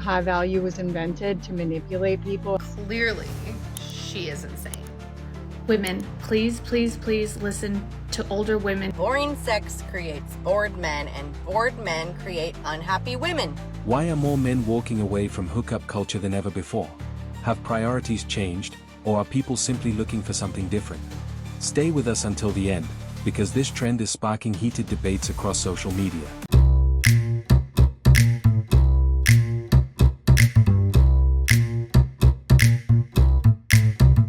High value was invented to manipulate people. Clearly, she is insane. Women, please, please, please listen to older women. Boring sex creates bored men, and bored men create unhappy women. Why are more men walking away from hookup culture than ever before? Have priorities changed, or are people simply looking for something different? Stay with us until the end, because this trend is sparking heated debates across social media.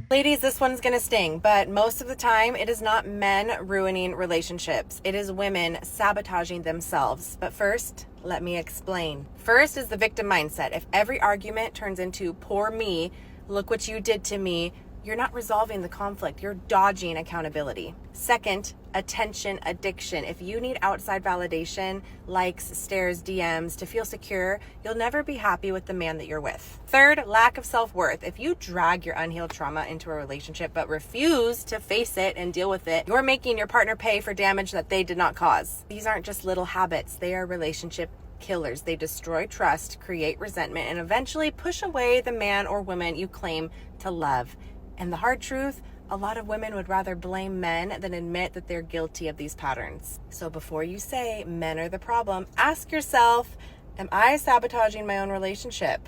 Ladies, this one's gonna sting, but most of the time it is not men ruining relationships. It is women sabotaging themselves. But first, let me explain. First is the victim mindset. If every argument turns into poor me, look what you did to me, you're not resolving the conflict. You're dodging accountability. Second, attention addiction. If you need outside validation, likes, stares, DMs to feel secure, you'll never be happy with the man that you're with. Third, lack of self-worth. If you drag your unhealed trauma into a relationship but refuse to face it and deal with it, you're making your partner pay for damage that they did not cause. These aren't just little habits. They are relationship killers. They destroy trust, create resentment, and eventually push away the man or woman you claim to love. And the hard truth, a lot of women would rather blame men than admit that they're guilty of these patterns. So before you say men are the problem, ask yourself, am I sabotaging my own relationship?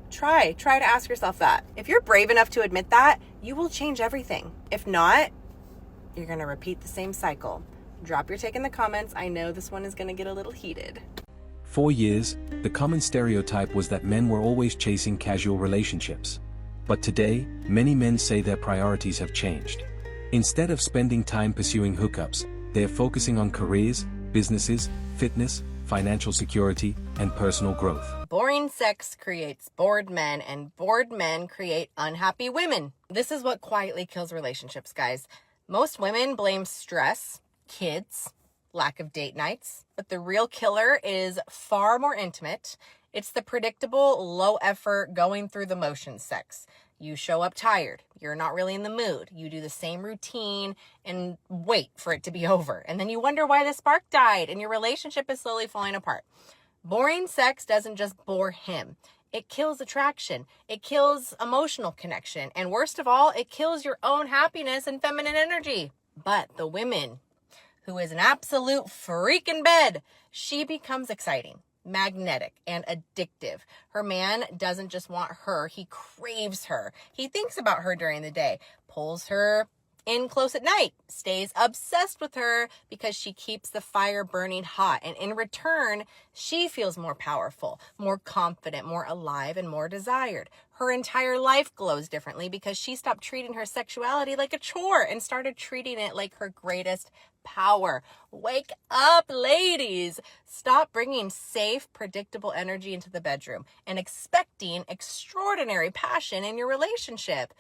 Try to ask yourself that. If you're brave enough to admit that, you will change everything. If not, you're going to repeat the same cycle. Drop your take in the comments. I know this one is going to get a little heated. For years, the common stereotype was that men were always chasing casual relationships. But today, many men say their priorities have changed. Instead of spending time pursuing hookups, they're focusing on careers, businesses, fitness, financial security, and personal growth. Boring sex creates bored men, and bored men create unhappy women. This is what quietly kills relationships, guys. Most women blame stress, kids, lack of date nights, but the real killer is far more intimate. It's the predictable, low effort, going through the motions sex. You show up tired. You're not really in the mood. You do the same routine and wait for it to be over. And then you wonder why the spark died and your relationship is slowly falling apart. Boring sex doesn't just bore him. It kills attraction. It kills emotional connection. And worst of all, it kills your own happiness and feminine energy. But the woman who is an absolute freak in bed, she becomes exciting, magnetic, and addictive. Her man doesn't just want her, he craves her. He thinks about her during the day, pulls her in close at night, stays obsessed with her because she keeps the fire burning hot. And in return, she feels more powerful, more confident, more alive, and more desired. Her entire life glows differently because she stopped treating her sexuality like a chore and started treating it like her greatest power. Wake up, ladies. Stop bringing safe, predictable energy into the bedroom and expecting extraordinary passion in your relationship.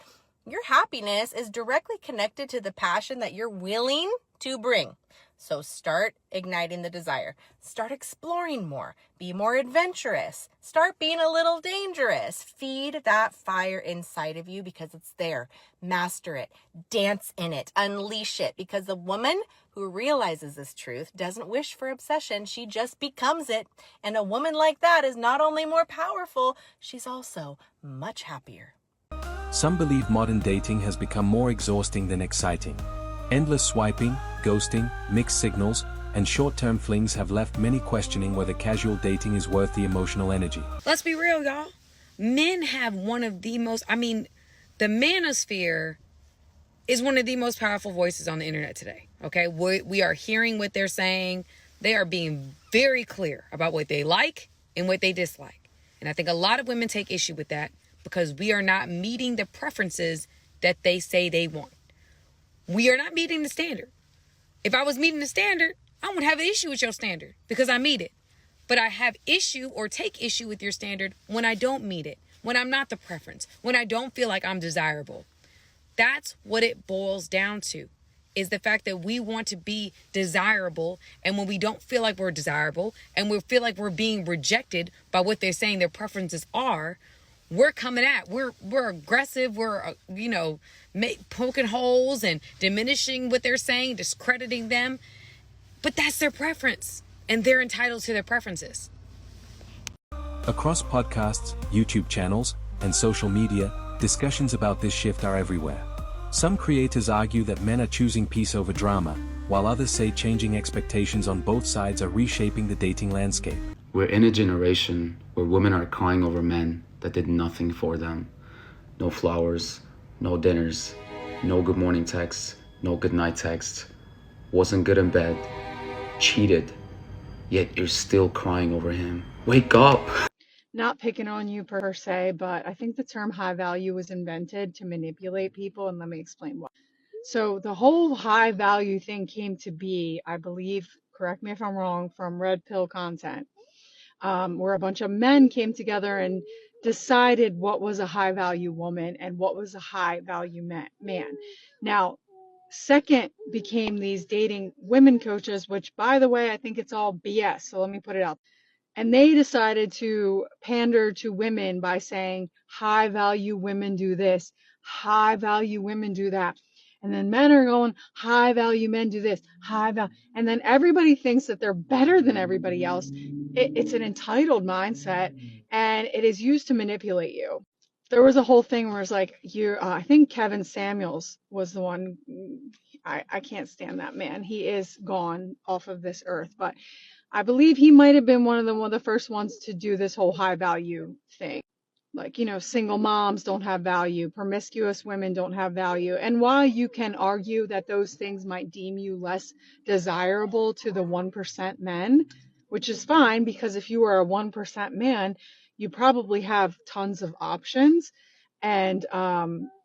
Your happiness is directly connected to the passion that you're willing to bring. So start igniting the desire. Start exploring more. Be more adventurous. Start being a little dangerous. Feed that fire inside of you because it's there. Master it. Dance in it. Unleash it. Because the woman who realizes this truth doesn't wish for obsession. She just becomes it. And a woman like that is not only more powerful, she's also much happier. Some believe modern dating has become more exhausting than exciting. Endless swiping, ghosting, mixed signals, and short-term flings have left many questioning whether casual dating is worth the emotional energy. Let's be real, y'all. Men have one of the most, the manosphere is one of the most powerful voices on the internet today, okay? We are hearing what they're saying. They are being very clear about what they like and what they dislike. And I think a lot of women take issue with that because we are not meeting the preferences that they say they want. We are not meeting the standard. If I was meeting the standard, I wouldn't have an issue with your standard because I meet it. But I have issue or take issue with your standard when I don't meet it, when I'm not the preference, when I don't feel like I'm desirable. That's what it boils down to, is the fact that we want to be desirable. And when we don't feel like we're desirable and we feel like we're being rejected by what they're saying their preferences are, we're coming at, we're aggressive, we're, poking holes and diminishing what they're saying, discrediting them. But that's their preference and they're entitled to their preferences. Across podcasts, YouTube channels, and social media, discussions about this shift are everywhere. Some creators argue that men are choosing peace over drama, while others say changing expectations on both sides are reshaping the dating landscape. We're in a generation where women are crying over men that did nothing for them. No flowers, no dinners, no good morning texts, no good night texts, wasn't good in bed, cheated, yet you're still crying over him. Wake up! Not picking on you per se, but I think the term high value was invented to manipulate people, and let me explain why. So the whole high value thing came to be, I believe, correct me if I'm wrong, from red pill content, where a bunch of men came together and decided what was a high value woman and what was a high value man. Now, second became these dating women coaches, which, by the way, I think it's all BS. So let me put it out. And they decided to pander to women by saying high value women do this, high value women do that. And then men are going, high value men do this, high value. And then everybody thinks that they're better than everybody else. It's an entitled mindset, and it is used to manipulate you. There was a whole thing where it's like, I think Kevin Samuels was the one. I can't stand that man. He is gone off of this earth, but I believe he might have been one of the first ones to do this whole high value thing. Like, single moms don't have value, promiscuous women don't have value. And while you can argue that those things might deem you less desirable to the 1% men, which is fine, because if you are a 1% man, you probably have tons of options. And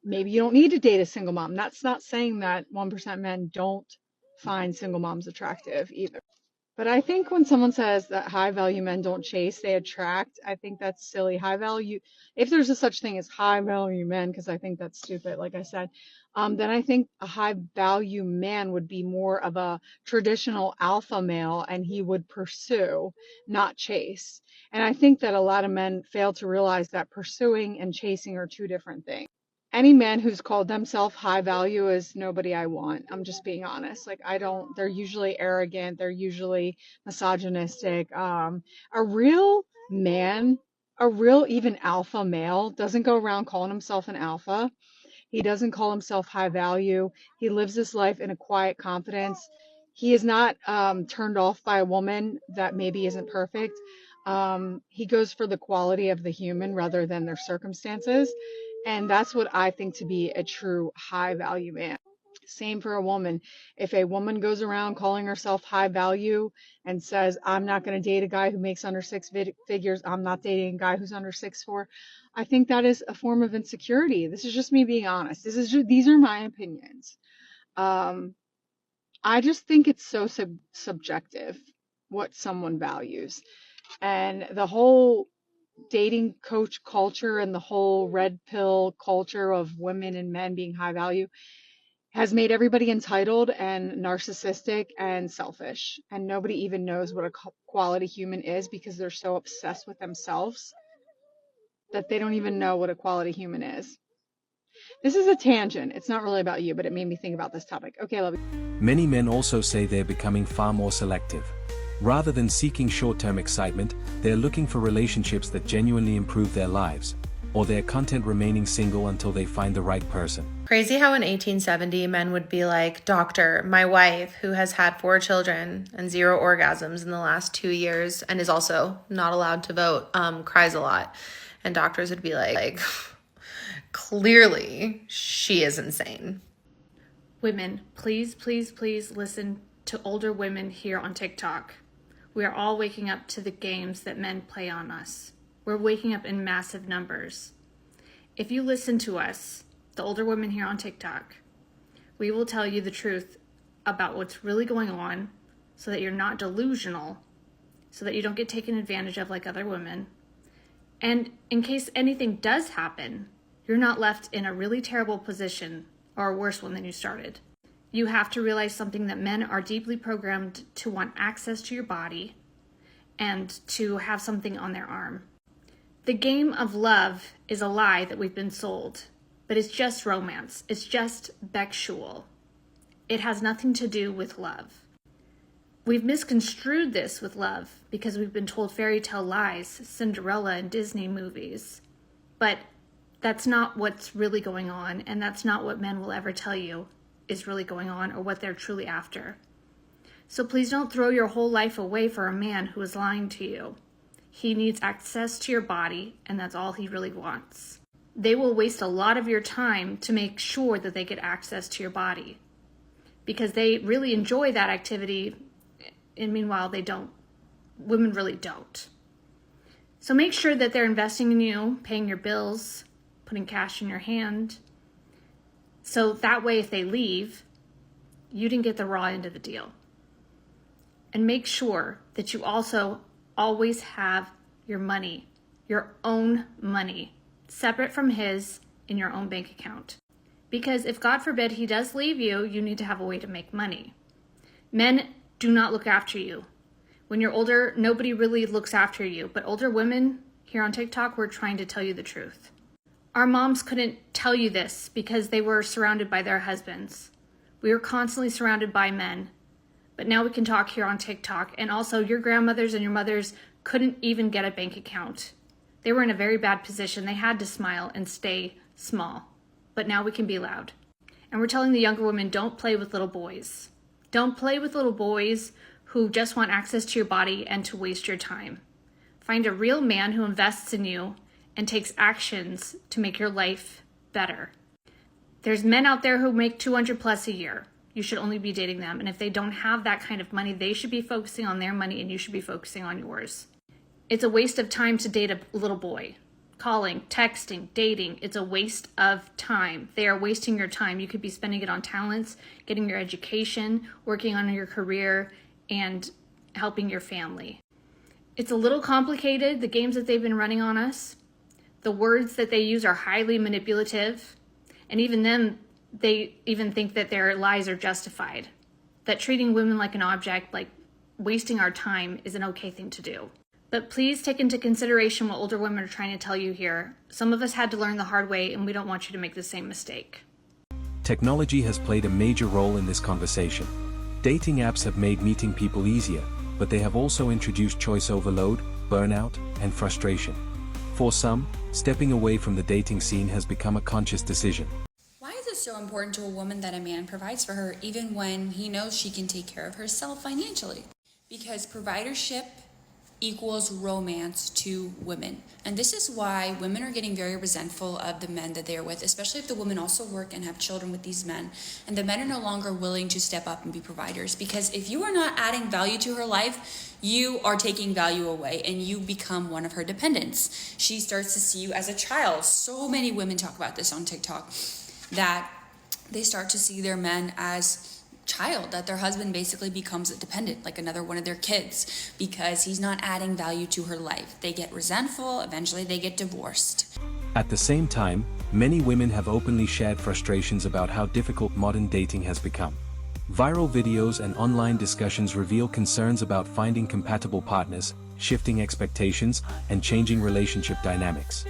maybe you don't need to date a single mom. That's not saying that 1% men don't find single moms attractive either. But I think when someone says that high value men don't chase, they attract, I think that's silly. High value, if there's a such thing as high value men, because I think that's stupid, like I said, then I think a high value man would be more of a traditional alpha male, and he would pursue, not chase. And I think that a lot of men fail to realize that pursuing and chasing are two different things. Any man who's called themselves high value is nobody I want. I'm just being honest. Like, they're usually arrogant. They're usually misogynistic. A real man, a real even alpha male doesn't go around calling himself an alpha. He doesn't call himself high value. He lives his life in a quiet confidence. He is not turned off by a woman that maybe isn't perfect. He goes for the quality of the human rather than their circumstances. And that's what I think to be a true high value man. Same for a woman. If a woman goes around calling herself high value and says, I'm not going to date a guy who makes under six figures, I'm not dating a guy who's under 6'4", I think that is a form of insecurity. This is just me being honest. These are my opinions. I just think it's so subjective what someone values. And the whole dating coach culture and the whole red pill culture of women and men being high value has made everybody entitled and narcissistic and selfish. And nobody even knows what a quality human is because they're so obsessed with themselves that they don't even know what a quality human is. This is a tangent. It's not really about you, but it made me think about this topic. Okay, love you. Many men also say they're becoming far more selective. Rather than seeking short-term excitement, they're looking for relationships that genuinely improve their lives, or they're content remaining single until they find the right person. Crazy how in 1870 men would be like, doctor, my wife, who has had 4 children and 0 orgasms in the last 2 years and is also not allowed to vote, cries a lot. And doctors would be like, clearly she is insane. Women, please, please, please listen to older women here on TikTok. We are all waking up to the games that men play on us. We're waking up in massive numbers. If you listen to us, the older women here on TikTok, we will tell you the truth about what's really going on so that you're not delusional, so that you don't get taken advantage of like other women. And in case anything does happen, you're not left in a really terrible position or a worse one than you started. You have to realize something, that men are deeply programmed to want access to your body and to have something on their arm. The game of love is a lie that we've been sold, but it's just romance. It's just sexual. It has nothing to do with love. We've misconstrued this with love because we've been told fairy tale lies, Cinderella and Disney movies. But that's not what's really going on, and that's not what men will ever tell you is really going on or what they're truly after. So please don't throw your whole life away for a man who is lying to you. He needs access to your body, and that's all he really wants. They will waste a lot of your time to make sure that they get access to your body because they really enjoy that activity, and meanwhile they don't. Women really don't. So make sure that they're investing in you, paying your bills, putting cash in your hand. So that way, if they leave, you didn't get the raw end of the deal. And make sure that you also always have your money, your own money, separate from his in your own bank account. Because if God forbid he does leave you, you need to have a way to make money. Men do not look after you. When you're older, nobody really looks after you. But older women here on TikTok, we're trying to tell you the truth. Our moms couldn't tell you this because they were surrounded by their husbands. We were constantly surrounded by men. But now we can talk here on TikTok. And also your grandmothers and your mothers couldn't even get a bank account. They were in a very bad position. They had to smile and stay small. But now we can be loud. And we're telling the younger women, don't play with little boys. Don't play with little boys who just want access to your body and to waste your time. Find a real man who invests in you and takes actions to make your life better. There's men out there who make 200 plus a year. You should only be dating them. And if they don't have that kind of money, they should be focusing on their money and you should be focusing on yours. It's a waste of time to date a little boy. Calling, texting, dating, it's a waste of time. They are wasting your time. You could be spending it on talents, getting your education, working on your career, and helping your family. It's a little complicated, the games that they've been running on us. The words that they use are highly manipulative. And even then, they even think that their lies are justified. That treating women like an object, like wasting our time, is an okay thing to do. But please take into consideration what older women are trying to tell you here. Some of us had to learn the hard way, and we don't want you to make the same mistake. Technology has played a major role in this conversation. Dating apps have made meeting people easier, but they have also introduced choice overload, burnout, and frustration. For some, stepping away from the dating scene has become a conscious decision. Why is it so important to a woman that a man provides for her even when he knows she can take care of herself financially? Because providership equals romance to women. And this is why women are getting very resentful of the men that they are with, especially if the women also work and have children with these men. And the men are no longer willing to step up and be providers. Because if you are not adding value to her life, you are taking value away and you become one of her dependents. She starts to see you as a child. So many women talk about this on TikTok, that they start to see their men as child, that their husband basically becomes a dependent, like another one of their kids, because he's not adding value to her life. They get resentful, eventually they get divorced. At the same time, many women have openly shared frustrations about how difficult modern dating has become. Viral videos and online discussions reveal concerns about finding compatible partners, shifting expectations, and changing relationship dynamics.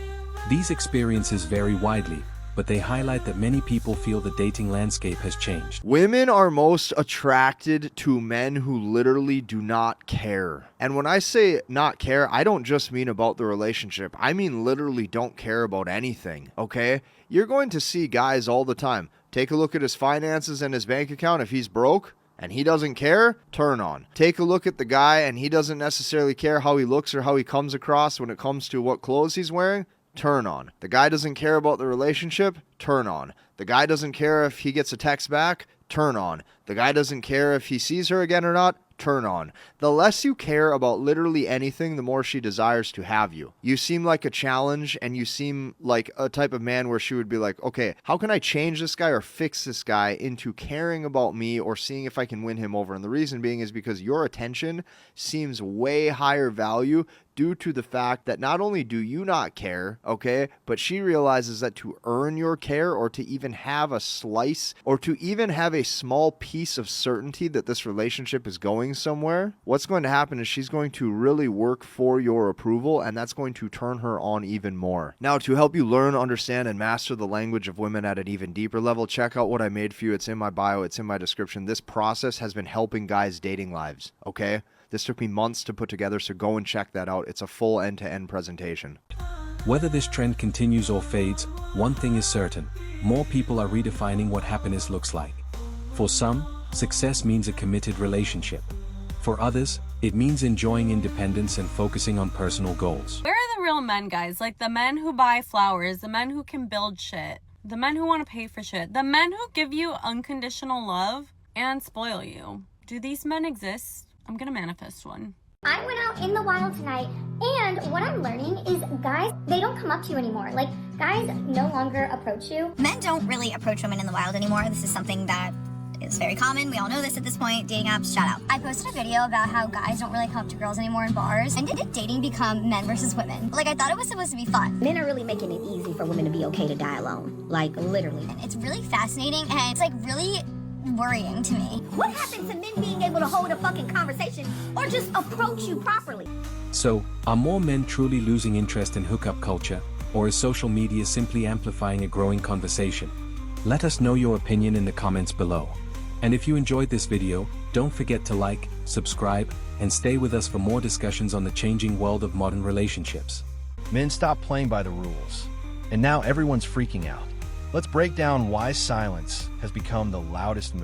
These experiences vary widely, but they highlight that many people feel the dating landscape has changed. Women are most attracted to men who literally do not care. And when I say not care, I don't just mean about the relationship. I mean literally don't care about anything, okay? You're going to see guys all the time. Take a look at his finances and his bank account. If he's broke and he doesn't care, turn on. Take a look at the guy and he doesn't necessarily care how he looks or how he comes across when it comes to what clothes he's wearing. Turn on. The guy doesn't care about the relationship, turn on. The guy doesn't care if he gets a text back, turn on. The guy doesn't care if he sees her again or not, turn on. The less you care about literally anything, the more she desires to have you. You seem like a challenge, and you seem like a type of man where she would be like, okay, how can I change this guy or fix this guy into caring about me or seeing if I can win him over? And the reason being is because your attention seems way higher value due to the fact that not only do you not care, okay, but she realizes that to earn your care, or to even have a slice, or to even have a small piece of certainty that this relationship is going somewhere, what's going to happen is she's going to really work for your approval, and that's going to turn her on even more. Now, to help you learn, understand, and master the language of women at an even deeper level, check out what I made for you. It's in my bio, it's in my description. This process has been helping guys' dating lives, okay? This took me months to put together, so go and check that out. It's a full end-to-end presentation. Whether this trend continues or fades, one thing is certain: more people are redefining what happiness looks like. For some, success means a committed relationship. For others, it means enjoying independence and focusing on personal goals. Where are the real men, guys? Like the men who buy flowers, the men who can build shit, the men who want to pay for shit, the men who give you unconditional love and spoil you. Do these men exist? I'm gonna manifest one. I went out in the wild tonight, and what I'm learning is guys, they don't come up to you anymore. Like, guys no longer approach you. Men don't really approach women in the wild anymore. This is something that is very common. We all know this at this point. Dating apps, shout out. I posted a video about how guys don't really come up to girls anymore in bars. And did dating become men versus women? Like, I thought it was supposed to be fun. Men are really making it easy for women to be okay to die alone. Like, literally. And it's really fascinating, and it's like really worrying to me. What happened to men being able to hold a fucking conversation or just approach you properly? So, are more men truly losing interest in hookup culture, or is social media simply amplifying a growing conversation? Let us know your opinion in the comments below. And if you enjoyed this video, don't forget to like, subscribe, and stay with us for more discussions on the changing world of modern relationships. Men stopped playing by the rules, and now everyone's freaking out. Let's break down why silence has become the loudest move.